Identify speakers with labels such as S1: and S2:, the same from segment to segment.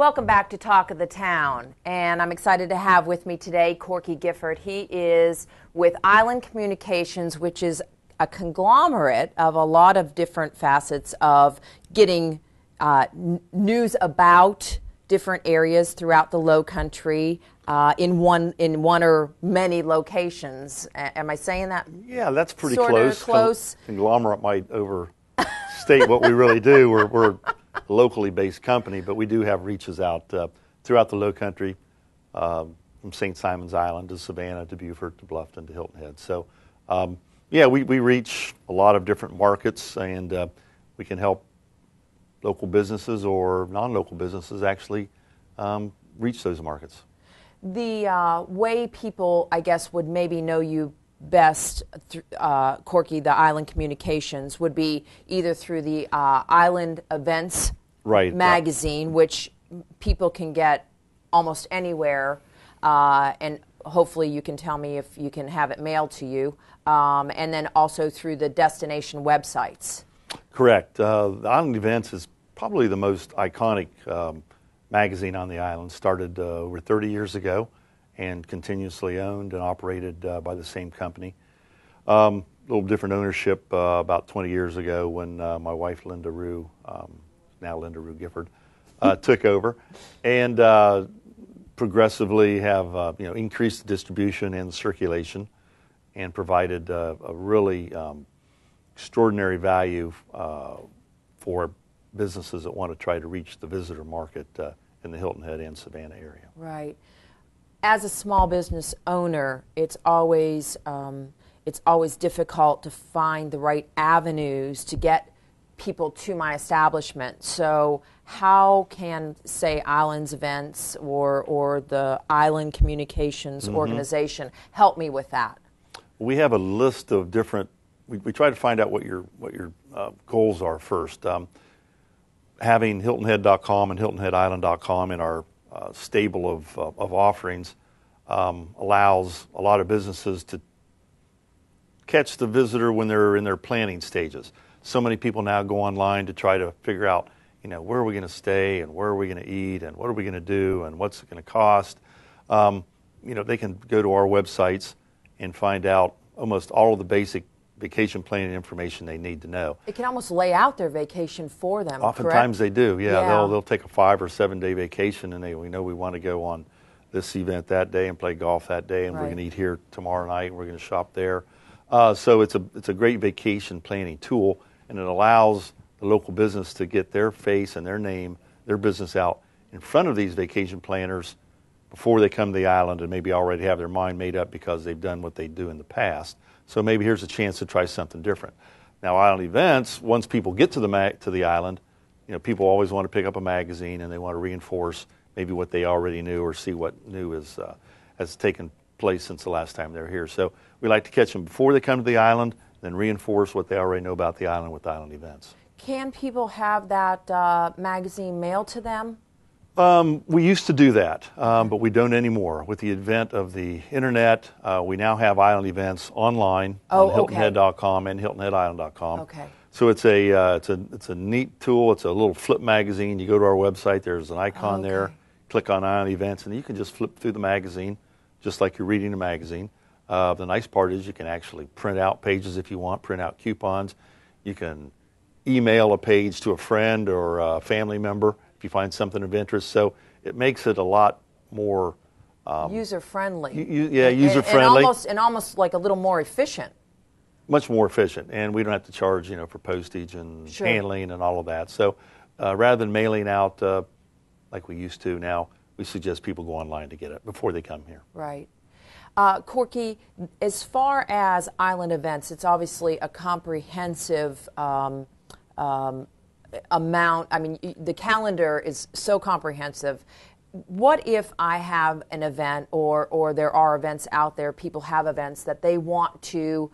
S1: Welcome back to Talk of the Town, and I'm excited to have with me today Corky Gifford. He is with Island Communications, which is a conglomerate of a lot of different facets of getting news about different areas throughout the Low Country in one or many locations. Am I saying that?
S2: Yeah, that's pretty
S1: Sorta
S2: close.
S1: close.
S2: Conglomerate might overstate what we really do. We're a locally based company, but we do have reaches out throughout the Low Country, from St. Simons Island to Savannah to Beaufort to Bluffton to Hilton Head. So, yeah, we reach a lot of different markets, and we can help local businesses or non-local businesses actually reach those markets.
S1: The way people, I guess, would maybe know you best, Corky, the Island Communications, would be either through the Island Events magazine, which people can get almost anywhere, and hopefully you can tell me if you can have it mailed to you, and then also through the destination websites.
S2: Correct. The Island Events is probably the most iconic magazine on the island. Started over 30 years ago and continuously owned and operated by the same company. A little different ownership about 20 years ago when my wife Linda Rue, now Linda Rue Gifford, took over, and progressively have increased the distribution and the circulation, and provided a really extraordinary value for businesses that want to try to reach the visitor market in the Hilton Head and Savannah area.
S1: Right. As a small business owner, it's always difficult to find the right avenues to get people to my establishment. So how can, say, Islands Events or the Island Communications organization help me with that?
S2: We have a list of different. We try to find out what your goals are first. Having HiltonHead.com and HiltonHeadIsland.com in our stable of offerings allows a lot of businesses to catch the visitor when they're in their planning stages. So many people now go online to try to figure out, where are we going to stay and where are we going to eat and what are we going to do and what's it going to cost. They can go to our websites and find out almost all of the basic vacation planning information they need to know.
S1: It can almost lay out their vacation for them.
S2: Oftentimes
S1: correct?
S2: They do. Yeah. They'll take a 5 or 7 day vacation, and we know we want to go on this event that day and play golf that day, and we're going to eat here tomorrow night, and we're going to shop there. So it's a great vacation planning tool, and it allows the local business to get their face and their name, their business out in front of these vacation planners before they come to the island and maybe already have their mind made up because they've done what they do in the past. So maybe here's a chance to try something different. Now, Island Events, once people get to the island, people always want to pick up a magazine and they want to reinforce maybe what they already knew or see what new has taken place since the last time they were here. So we like to catch them before they come to the island, then reinforce what they already know about the island with Island Events.
S1: Can people have that magazine mailed to them?
S2: We used to do that, but we don't anymore. With the advent of the internet, we now have Island Events online on HiltonHead.com and HiltonHeadIsland.com.
S1: Okay.
S2: So it's a neat tool. It's a little flip magazine. You go to our website. There's an icon there. Click on Island Events, and you can just flip through the magazine, just like you're reading a magazine. The nice part is you can actually print out pages if you want, print out coupons. You can email a page to a friend or a family member if you find something of interest. So it makes it a lot more
S1: user-friendly.
S2: User-friendly.
S1: And almost like a little more efficient.
S2: Much more efficient. And we don't have to charge, for postage and handling and all of that. So rather than mailing out like we used to now, we suggest people go online to get it before they come here.
S1: Right. Corky, as far as Island Events, it's obviously a comprehensive amount. I mean, the calendar is so comprehensive. What if I have an event or there are events out there, people have events that they want to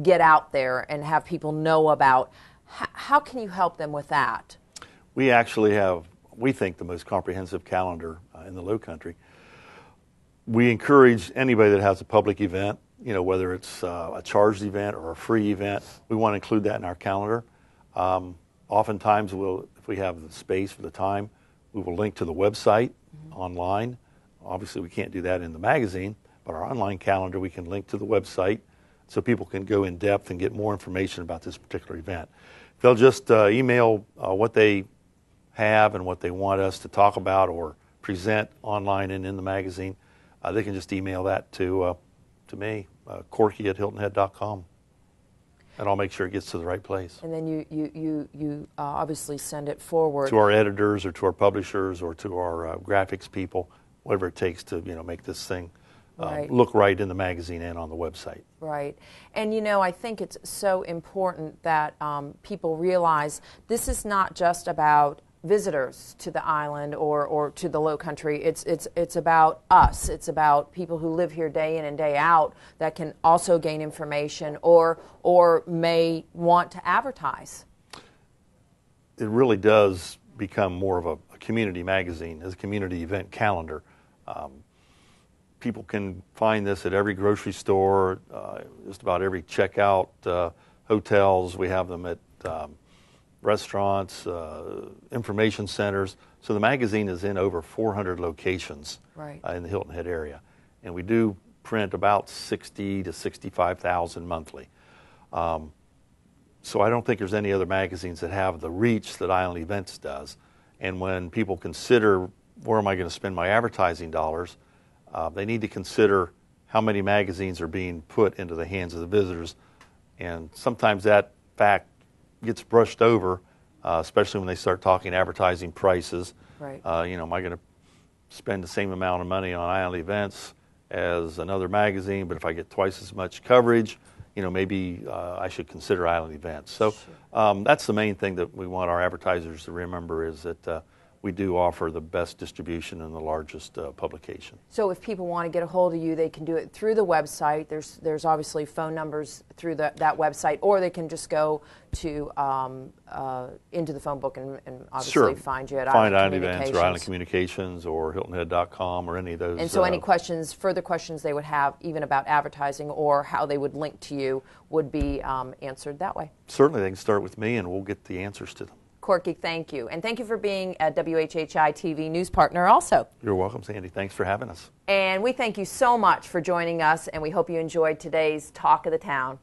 S1: get out there and have people know about? How can you help them with that?
S2: We actually have, we think, the most comprehensive calendar in the Low Country. We encourage anybody that has a public event, whether it's a charged event or a free event, we want to include that in our calendar. Oftentimes, if we have the space for the time, We will link to the website online. Obviously, we can't do that in the magazine, but our online calendar, we can link to the website so people can go in depth and get more information about this particular event. They'll just email what they have and what they want us to talk about or present online and in the magazine. They can just email that to me, Corky@HiltonHead.com. And I'll make sure it gets to the right place.
S1: And then you obviously send it forward
S2: to our editors or to our publishers or to our graphics people, whatever it takes to make this thing look right in the magazine and on the website.
S1: Right. And I think it's so important that people realize this is not just about visitors to the island or to the Low Country. It's about us. It's about people who live here day in and day out that can also gain information or may want to advertise.
S2: It really does become more of a community magazine, as a community event calendar. People can find this at every grocery store, just about every checkout, hotels. We have them at restaurants, information centers. So the magazine is in over 400 locations in the Hilton Head area. And we do print about 60 to 65,000 monthly. So I don't think there's any other magazines that have the reach that Island Events does. And when people consider where am I going to spend my advertising dollars, they need to consider how many magazines are being put into the hands of the visitors. And sometimes that fact gets brushed over, especially when they start talking advertising prices.
S1: Right.
S2: Am I going to spend the same amount of money on Island Events as another magazine, but if I get twice as much coverage, maybe I should consider Island Events. So that's the main thing that we want our advertisers to remember, is that we do offer the best distribution and the largest publication.
S1: So if people want to get a hold of you, they can do it through the website. There's obviously phone numbers through that website, or they can just go to into the phone book and obviously find you at
S2: Island Events or Island Communications or HiltonHead.com or any of those.
S1: And so any further questions they would have, even about advertising or how they would link to you, would be answered that way.
S2: Certainly, they can start with me and we'll get the answers to them.
S1: Corky, thank you. And thank you for being a WHHI TV news partner also.
S2: You're welcome, Sandy. Thanks for having us.
S1: And we thank you so much for joining us, and we hope you enjoyed today's Talk of the Town.